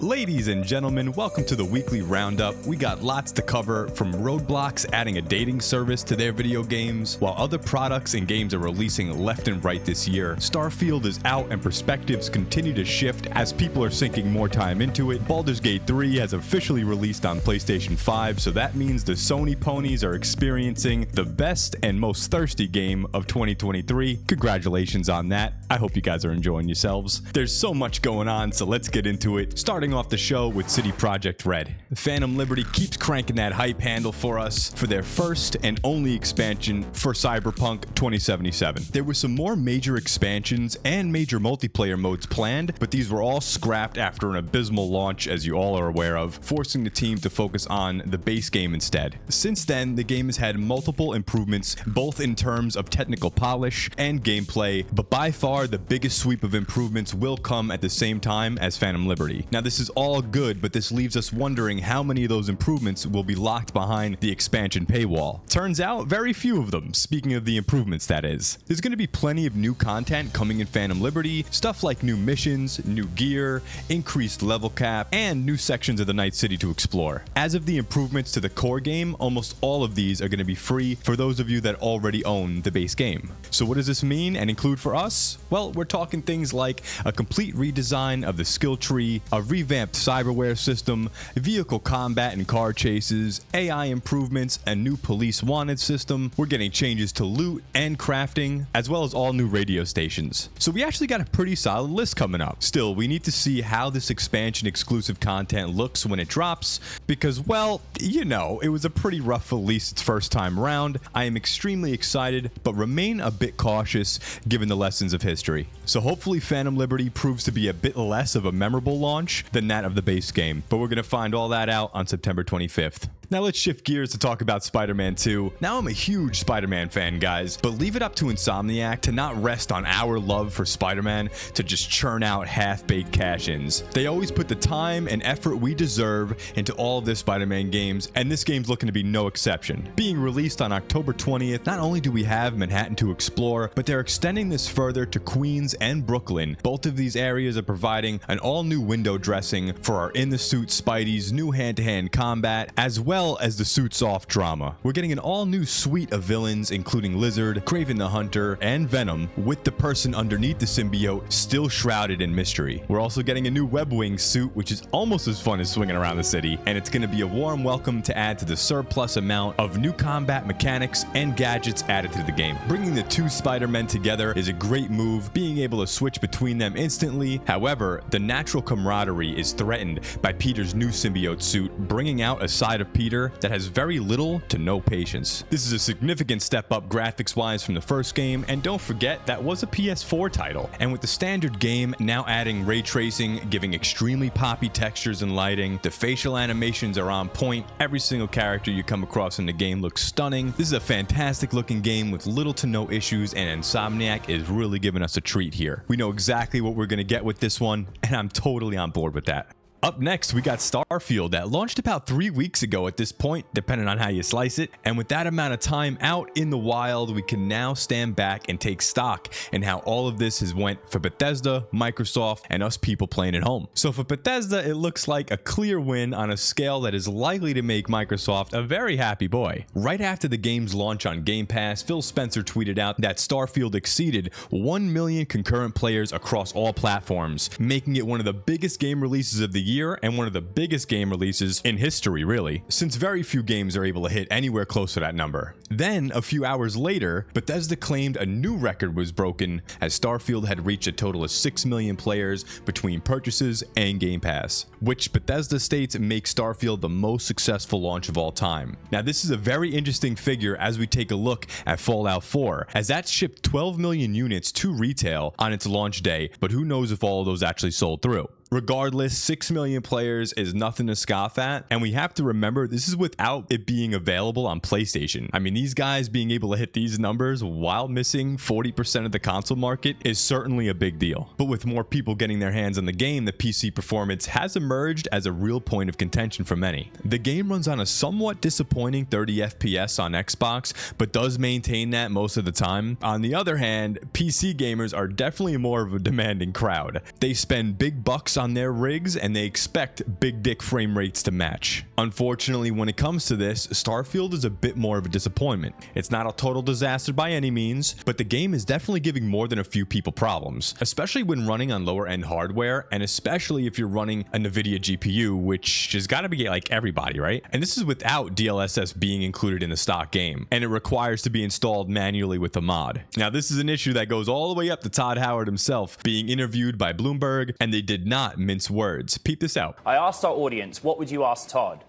Ladies and gentlemen, welcome to the weekly roundup. We got lots to cover, from Roblox adding a dating service to their video games, while other products and games are releasing left and right this year. Starfield is out and perspectives continue to shift as people are sinking more time into it. Baldurs Gate 3 has officially released on PlayStation 5, so that means the Sony ponies are experiencing the best and most thirsty game of 2023. Congratulations on that. I hope you guys are enjoying yourselves. There's so much going on, so let's get into it. Starting off the show with CD Projekt Red. Phantom Liberty keeps cranking that hype handle for us for their first and only expansion for Cyberpunk 2077. There were some more major expansions and major multiplayer modes planned, but these were all scrapped after an abysmal launch, as you all are aware of, forcing the team to focus on the base game instead. Since then, the game has had multiple improvements, both in terms of technical polish and gameplay, but by far the biggest sweep of improvements will come at the same time as Phantom Liberty. Now, this is all good, but this leaves us wondering how many of those improvements will be locked behind the expansion paywall. Turns out, very few of them, speaking of the improvements that is. There's going to be plenty of new content coming in Phantom Liberty, stuff like new missions, new gear, increased level cap, and new sections of the Night City to explore. As of the improvements to the core game, almost all of these are going to be free for those of you that already own the base game. So what does this mean and include for us? Well, we're talking things like a complete redesign of the skill tree, a revamped cyberware system, vehicle combat and car chases, AI improvements, a new police wanted system. We're getting changes to loot and crafting, as well as all new radio stations. So we actually got a pretty solid list coming up. Still, we need to see how this expansion exclusive content looks when it drops, because, well, you know, it was a pretty rough release its first time around. I am extremely excited, but remain a bit cautious given the lessons of history. So hopefully Phantom Liberty proves to be a bit less of a memorable launch than that of the base game, but we're going to find all that out on September 25th. Now let's shift gears to talk about Spider-Man 2. Now I'm a huge Spider-Man fan, guys, but leave it up to Insomniac to not rest on our love for Spider-Man to just churn out half-baked cash-ins. They always put the time and effort we deserve into all of their Spider-Man games, and this game's looking to be no exception. Being released on October 20th, not only do we have Manhattan to explore, but they're extending this further to Queens and Brooklyn. Both of these areas are providing an all-new window dressing for our in-the-suit Spideys, new hand-to-hand combat, as well as the suits off drama. We're getting an all-new suite of villains, including Lizard, Kraven the Hunter, and Venom, with the person underneath the symbiote still shrouded in mystery. We're also getting a new Webwing suit, which is almost as fun as swinging around the city, and it's going to be a warm welcome to add to the surplus amount of new combat mechanics and gadgets added to the game. Bringing the two Spider-Men together is a great move, being able to switch between them instantly. However, the natural camaraderie is threatened by Peter's new symbiote suit, bringing out a side of Peter that has very little to no patience. This is a significant step up graphics wise from the first game, and don't forget that was a PS4 title. And with the standard game now adding ray tracing, giving extremely poppy textures and lighting, the facial animations are on point, every single character you come across in the game looks stunning. This is a fantastic looking game with little to no issues, and Insomniac is really giving us a treat here. We know exactly what we're going to get with this one, and I'm totally on board with that. Up next, we got Starfield that launched about 3 weeks ago at this point, depending on how you slice it. And with that amount of time out in the wild, we can now stand back and take stock in how all of this has went for Bethesda, Microsoft, and us people playing at home. So for Bethesda, it looks like a clear win on a scale that is likely to make Microsoft a very happy boy. Right after the game's launch on Game Pass, Phil Spencer tweeted out that Starfield exceeded 1 million concurrent players across all platforms, making it one of the biggest game releases of the year and one of the biggest game releases in history, really, since very few games are able to hit anywhere close to that number. Then, a few hours later, Bethesda claimed a new record was broken as Starfield had reached a total of 6 million players between purchases and Game Pass, which Bethesda states makes Starfield the most successful launch of all time. Now, this is a very interesting figure as we take a look at Fallout 4, as that shipped 12 million units to retail on its launch day, but who knows if all of those actually sold through. Regardless, 6 million players is nothing to scoff at, and we have to remember this is without it being available on PlayStation. I mean, these guys being able to hit these numbers while missing 40% of the console market is certainly a big deal. But with more people getting their hands on the game, the PC performance has emerged as a real point of contention for many. The game runs on a somewhat disappointing 30 FPS on Xbox, but does maintain that most of the time. On the other hand, PC gamers are definitely more of a demanding crowd. They spend big bucks on their rigs and they expect big dick frame rates to match. Unfortunately, when it comes to this, Starfield is a bit more of a disappointment. It's not a total disaster by any means, but the game is definitely giving more than a few people problems, especially when running on lower end hardware, and especially if you're running a NVIDIA GPU, which has got to be like everybody, right? And this is without DLSS being included in the stock game, and it requires to be installed manually with a mod. Now, this is an issue that goes all the way up to Todd Howard himself being interviewed by Bloomberg, and they did not mince words. Peep this out. I asked our audience, what would you ask Todd?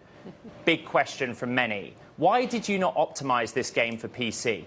Big question from many. Why did you not optimize this game for PC?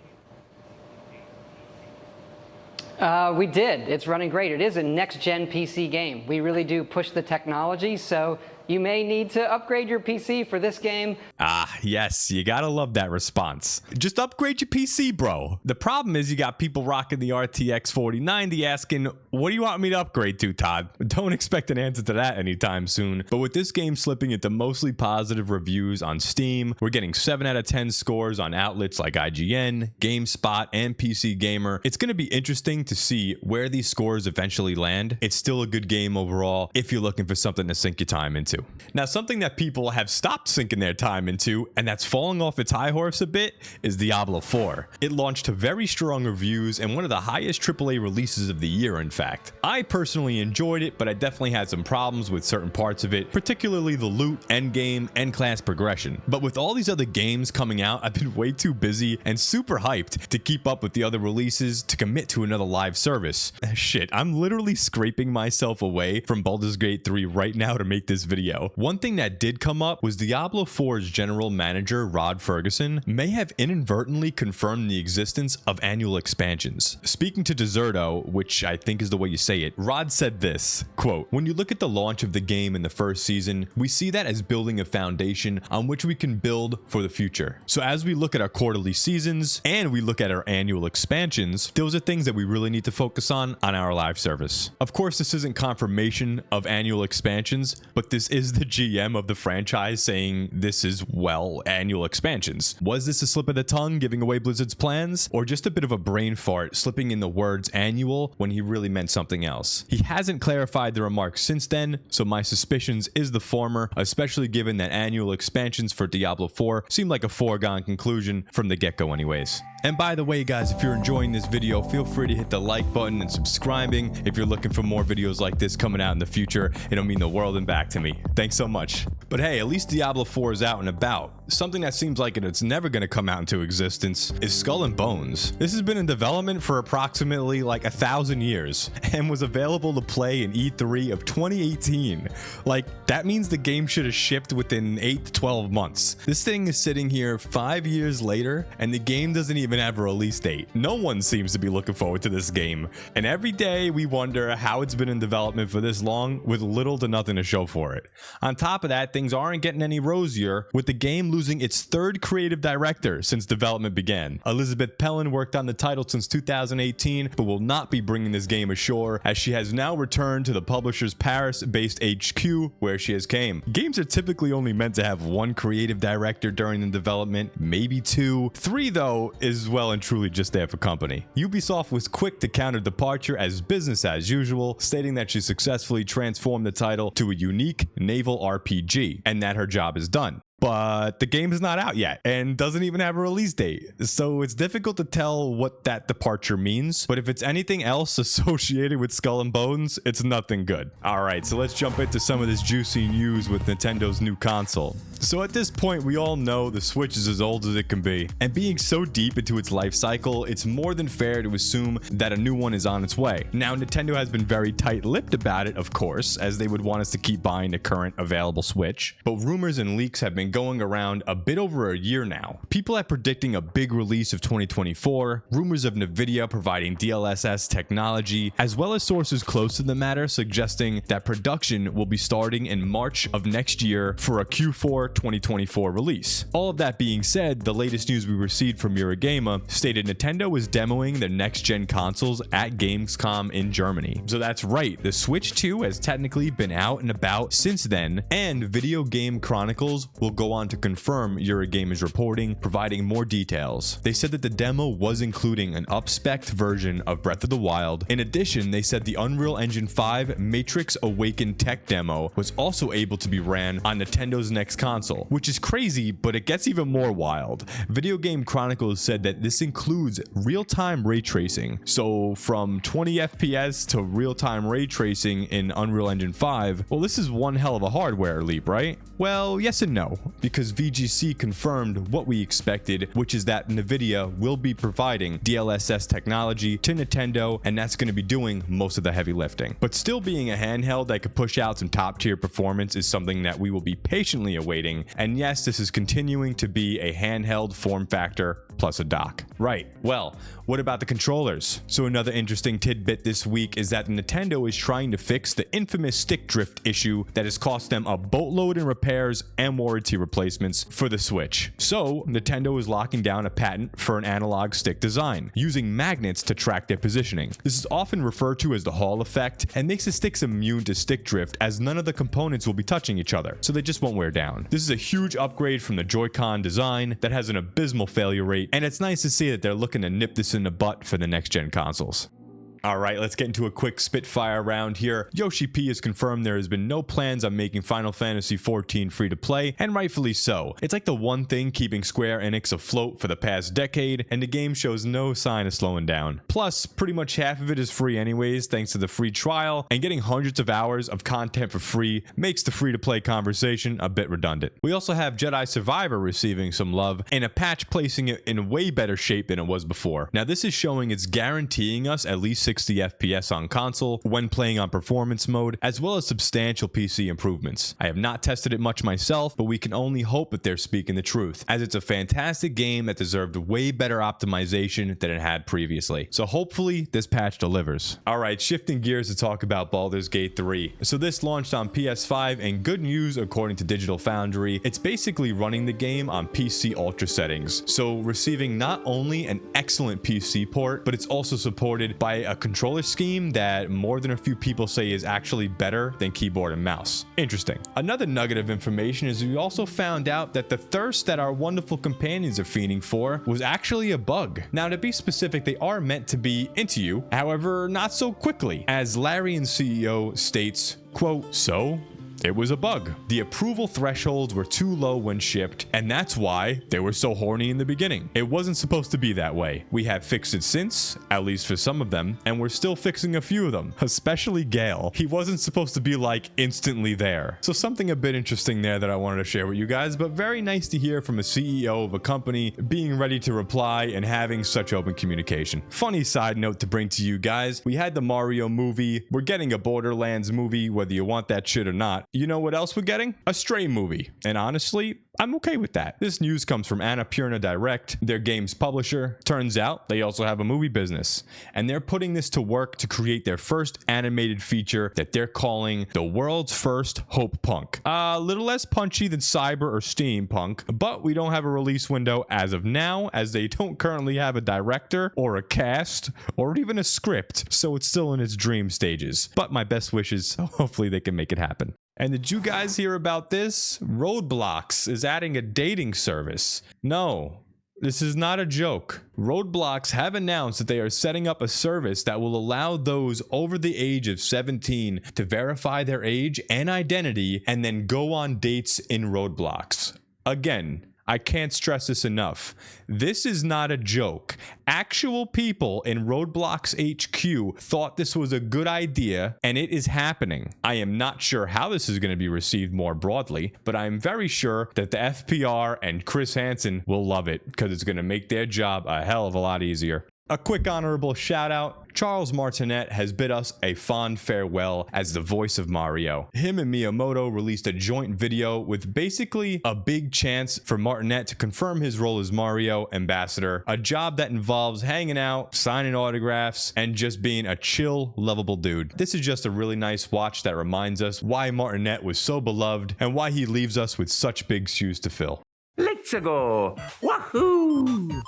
We did. It's running great. It is a next-gen PC game. We really do push the technology, so you may need to upgrade your PC for this game. Ah, yes, you gotta love that response. Just upgrade your PC, bro. The problem is you got people rocking the RTX 4090 asking, what do you want me to upgrade to, Todd? Don't expect an answer to that anytime soon. But with this game slipping into mostly positive reviews on Steam, we're getting 7 out of 10 scores on outlets like IGN, GameSpot, and PC Gamer. It's gonna be interesting to see where these scores eventually land. It's still a good game overall if you're looking for something to sink your time into. Now, something that people have stopped sinking their time into, and that's falling off its high horse a bit, is Diablo 4. It launched to very strong reviews and one of the highest AAA releases of the year, in fact. I personally enjoyed it, but I definitely had some problems with certain parts of it, particularly the loot, endgame, and class progression. But with all these other games coming out, I've been way too busy and super hyped to keep up with the other releases to commit to another live service. Shit, I'm literally scraping myself away from Baldurs Gate 3 right now to make this video. One thing that did come up was Diablo 4's general manager, Rod Ferguson, may have inadvertently confirmed the existence of annual expansions. Speaking to Deserto, which I think is the way you say it, Rod said this, quote, "When you look at the launch of the game in the first season, we see that as building a foundation on which we can build for the future. So as we look at our quarterly seasons and we look at our annual expansions, those are things that we really need to focus on our live service." Of course, this isn't confirmation of annual expansions, but this is the GM of the franchise saying this is, well, annual expansions. Was this a slip of the tongue giving away Blizzard's plans, or just a bit of a brain fart slipping in the words annual when he really meant something else? He hasn't clarified the remarks since then, so my suspicions is the former, especially given that annual expansions for Diablo 4 seem like a foregone conclusion from the get-go anyways. And by the way, guys, if you're enjoying this video, feel free to hit the like button and subscribing. If you're looking for more videos like this coming out in the future, it'll mean the world and back to me. Thanks so much. But hey, at least Diablo 4 is out and about. Something that seems like it's never going to come out into existence is Skull and Bones. This has been in development for approximately like 1,000 years and was available to play in E3 of 2018. Like, that means the game should have shipped within 8 to 12 months. This thing is sitting here 5 years later and the game doesn't even have a release date. No one seems to be looking forward to this game. And every day we wonder how it's been in development for this long with little to nothing to show for it. On top of that, things aren't getting any rosier, with the game losing its third creative director since development began. Elizabeth Pellin worked on the title since 2018, but will not be bringing this game ashore, as she has now returned to the publisher's Paris-based HQ, where she has came. Games are typically only meant to have one creative director during the development, maybe 2. 3, though, is well and truly just there for company. Ubisoft was quick to counter departure as business as usual, stating that she successfully transformed the title to a unique naval RPG, and that her job is done. But the game is not out yet and doesn't even have a release date, so it's difficult to tell what that departure means. But if it's anything else associated with Skull and Bones, it's nothing good. Alright, so let's jump into some of this juicy news with Nintendo's new console. So at this point, we all know the Switch is as old as it can be, and being so deep into its life cycle, it's more than fair to assume that a new one is on its way. Now, Nintendo has been very tight-lipped about it, of course, as they would want us to keep buying the current available Switch, but rumors and leaks have been going around a bit over a year now. People are predicting a big release of 2024, rumors of Nvidia providing DLSS technology, as well as sources close to the matter suggesting that production will be starting in March of next year for a Q4 2024 release. All of that being said, the latest news we received from Eurogamer stated Nintendo was demoing their next-gen consoles at Gamescom in Germany. So that's right, the Switch 2 has technically been out and about since then, and Video Game Chronicles will go on to confirm Eurogamer's reporting, providing more details. They said that the demo was including an up-spec'd version of Breath of the Wild. In addition, they said the Unreal Engine 5 Matrix Awakened tech demo was also able to be ran on Nintendo's next console, which is crazy, but it gets even more wild. Video Game Chronicles said that this includes real-time ray tracing. So from 20 FPS to real-time ray tracing in Unreal Engine 5, well, this is one hell of a hardware leap, right? Well, yes and no, because VGC confirmed what we expected, which is that Nvidia will be providing DLSS technology to Nintendo, and that's going to be doing most of the heavy lifting. But still being a handheld that could push out some top-tier performance is something that we will be patiently awaiting, and yes, this is continuing to be a handheld form factor plus a dock. Right, well, what about the controllers? So another interesting tidbit this week is that Nintendo is trying to fix the infamous stick drift issue that has cost them a boatload in repairs and warranty replacements for the Switch. So Nintendo is locking down a patent for an analog stick design, using magnets to track their positioning. This is often referred to as the Hall effect and makes the sticks immune to stick drift, as none of the components will be touching each other, so they just won't wear down. This is a huge upgrade from the Joy-Con design that has an abysmal failure rate, and it's nice to see that they're looking to nip this in the butt for the next gen consoles. Alright, let's get into a quick Spitfire round here. Yoshi P has confirmed there has been no plans on making Final Fantasy XIV free to play, and rightfully so. It's like the one thing keeping Square Enix afloat for the past decade, and the game shows no sign of slowing down. Plus, pretty much half of it is free anyways thanks to the free trial, and getting hundreds of hours of content for free makes the free to play conversation a bit redundant. We also have Jedi Survivor receiving some love, and a patch placing it in way better shape than it was before. Now this is showing it's guaranteeing us at least 60 FPS on console when playing on performance mode, as well as substantial PC improvements. I have not tested it much myself, but we can only hope that they're speaking the truth, as it's a fantastic game that deserved way better optimization than it had previously. So hopefully this patch delivers. Alright, shifting gears to talk about Baldurs Gate 3. So this launched on PS5, and good news according to Digital Foundry, it's basically running the game on PC Ultra settings. So receiving not only an excellent PC port, but it's also supported by a controller scheme that more than a few people say is actually better than keyboard and mouse. Interesting. Another nugget of information is we also found out that the thirst that our wonderful companions are fiending for was actually a bug. Now to be specific, they are meant to be into you, however not so quickly, as Larian CEO states, quote, "So it was a bug. The approval thresholds were too low when shipped, and that's why they were so horny in the beginning. It wasn't supposed to be that way. We have fixed it since, at least for some of them, and we're still fixing a few of them, especially Gale. He wasn't supposed to be like instantly there." So something a bit interesting there that I wanted to share with you guys, but very nice to hear from a CEO of a company being ready to reply and having such open communication. Funny side note to bring to you guys, we had the Mario movie, we're getting a Borderlands movie, whether you want that shit or not. You know what else we're getting? A Stray movie. And honestly, I'm okay with that. This news comes from Annapurna Direct, their game's publisher. Turns out they also have a movie business, and they're putting this to work to create their first animated feature that they're calling the world's first Hope Punk. A little less punchy than Cyber or Steampunk, but we don't have a release window as of now, as they don't currently have a director or a cast or even a script, so it's still in its dream stages. But my best wishes, hopefully they can make it happen. And did you guys hear about this? Roblox is adding a dating service. No, this is not a joke. Roblox have announced that they are setting up a service that will allow those over the age of 17 to verify their age and identity and then go on dates in Roblox. Again, I can't stress this enough. This is not a joke. Actual people in Roblox HQ thought this was a good idea, and it is happening. I am not sure how this is going to be received more broadly, but I'm very sure that the FPR and Chris Hansen will love it, because it's going to make their job a hell of a lot easier. A quick honorable shout out. Charles Martinet has bid us a fond farewell as the voice of Mario. Him and Miyamoto released a joint video with basically a big chance for Martinet to confirm his role as Mario ambassador, a job that involves hanging out, signing autographs, and just being a chill, lovable dude. This is just a really nice watch that reminds us why Martinet was so beloved and why he leaves us with such big shoes to fill. Let's go! Wahoo!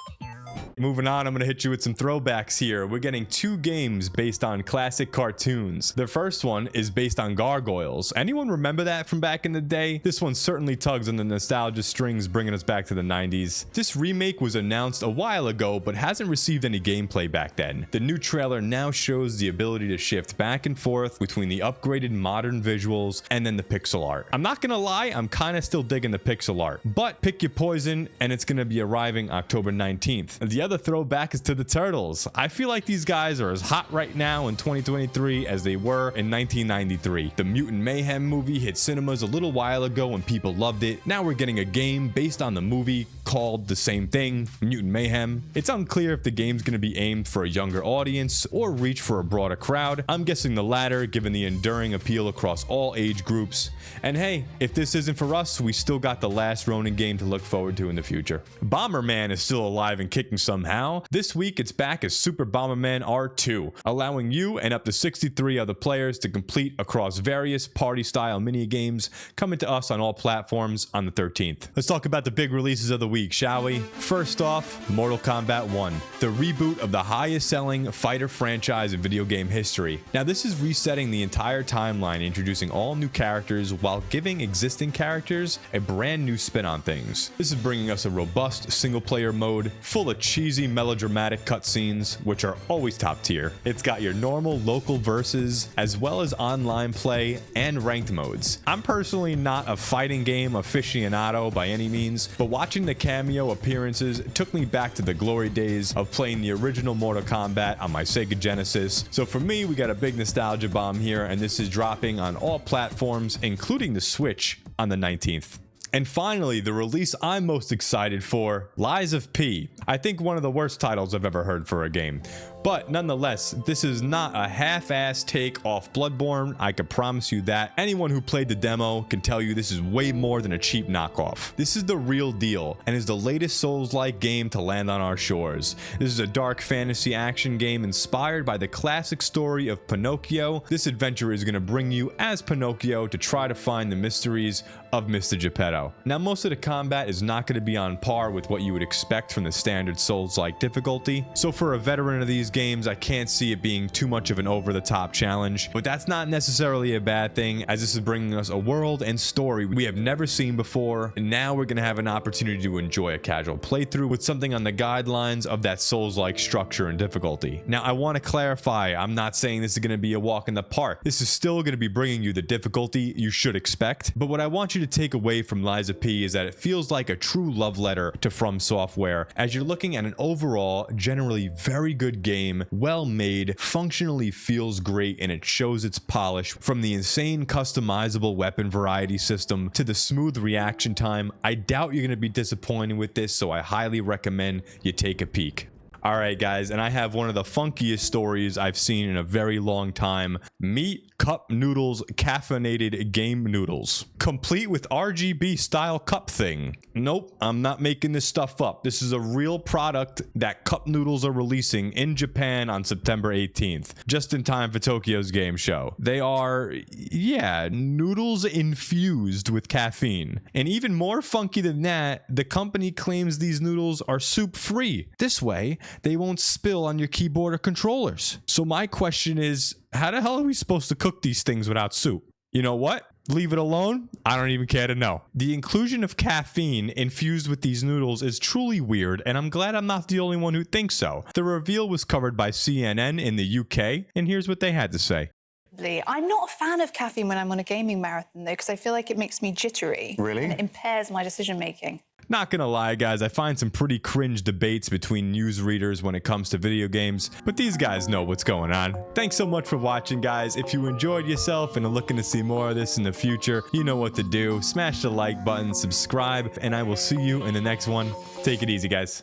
Moving on, I'm going to hit you with some throwbacks here. We're getting 2 games based on classic cartoons. The first one is based on gargoyles. Anyone remember that from back in the day? This one certainly tugs on the nostalgia strings, bringing us back to the 90s. This remake was announced a while ago, but hasn't received any gameplay back then. The new trailer now shows the ability to shift back and forth between the upgraded modern visuals and then the pixel art. I'm not going to lie, I'm kind of still digging the pixel art, but pick your poison, and it's going to be arriving October 19th. The other throwback is to the Turtles. I feel like these guys are as hot right now in 2023 as they were in 1993. The Mutant Mayhem movie hit cinemas a little while ago and people loved it. Now we're getting a game based on the movie called the same thing, Mutant Mayhem. It's unclear if the game's going to be aimed for a younger audience or reach for a broader crowd. I'm guessing the latter, given the enduring appeal across all age groups. And hey, if this isn't for us, we still got the last Ronin game to look forward to in the future. Bomberman is still alive and kicking somehow. This week it's back as Super Bomberman R2, allowing you and up to 63 other players to complete across various party-style mini-games, coming to us on all platforms on the 13th. Let's talk about the big releases of the week, shall we? First off, Mortal Kombat 1, the reboot of the highest-selling fighter franchise in video game history. Now this is resetting the entire timeline, introducing all new characters while giving existing characters a brand new spin on things. This is bringing us a robust single-player mode full of cheesy melodramatic cutscenes, which are always top tier. It's got your normal local versus, as well as online play and ranked modes. I'm personally not a fighting game aficionado by any means, but watching the cameo appearances took me back to the glory days of playing the original Mortal Kombat on my Sega Genesis. So for me, we got a big nostalgia bomb here, and this is dropping on all platforms, including the Switch, on the 19th. And finally, the release I'm most excited for, Lies of P. I think one of the worst titles I've ever heard for a game. But nonetheless, this is not a half-assed take off Bloodborne, I can promise you that. Anyone who played the demo can tell you this is way more than a cheap knockoff. This is the real deal, and is the latest Souls-like game to land on our shores. This is a dark fantasy action game inspired by the classic story of Pinocchio. This adventure is going to bring you as Pinocchio to try to find the mysteries of Mr. Geppetto. Now, most of the combat is not going to be on par with what you would expect from the standard Souls-like difficulty, so for a veteran of these games, I can't see it being too much of an over-the-top challenge, but that's not necessarily a bad thing, as this is bringing us a world and story we have never seen before, and now we're going to have an opportunity to enjoy a casual playthrough with something on the guidelines of that Souls-like structure and difficulty. Now, I want to clarify, I'm not saying this is going to be a walk in the park. This is still going to be bringing you the difficulty you should expect, but what I want you to take away from Lies of P is that it feels like a true love letter to From Software, as you're looking at an overall, generally very good game, well made, functionally feels great, and it shows its polish. From the insane customizable weapon variety system to the smooth reaction time, I doubt you're going to be disappointed with this, so I highly recommend you take a peek. Alright guys, and I have one of the funkiest stories I've seen in a very long time. Meet Cup Noodles Caffeinated Game Noodles. Complete with RGB style cup thing. Nope, I'm not making this stuff up. This is a real product that Cup Noodles are releasing in Japan on September 18th. Just in time for Tokyo's game show. They are, yeah, noodles infused with caffeine. And even more funky than that, the company claims these noodles are soup free. This way, they won't spill on your keyboard or controllers. So my question is, how the hell are we supposed to cook these things without soup? You know what? Leave it alone. I don't even care to know. The inclusion of caffeine infused with these noodles is truly weird, and I'm glad I'm not the only one who thinks so. The reveal was covered by CNN in the UK, and here's what they had to say. I'm not a fan of caffeine when I'm on a gaming marathon, though, because I feel like it makes me jittery. Really? And it impairs my decision-making. Not gonna lie, guys, I find some pretty cringe debates between newsreaders when it comes to video games, but these guys know what's going on. Thanks so much for watching, guys. If you enjoyed yourself and are looking to see more of this in the future, you know what to do. Smash the like button, subscribe, and I will see you in the next one. Take it easy, guys.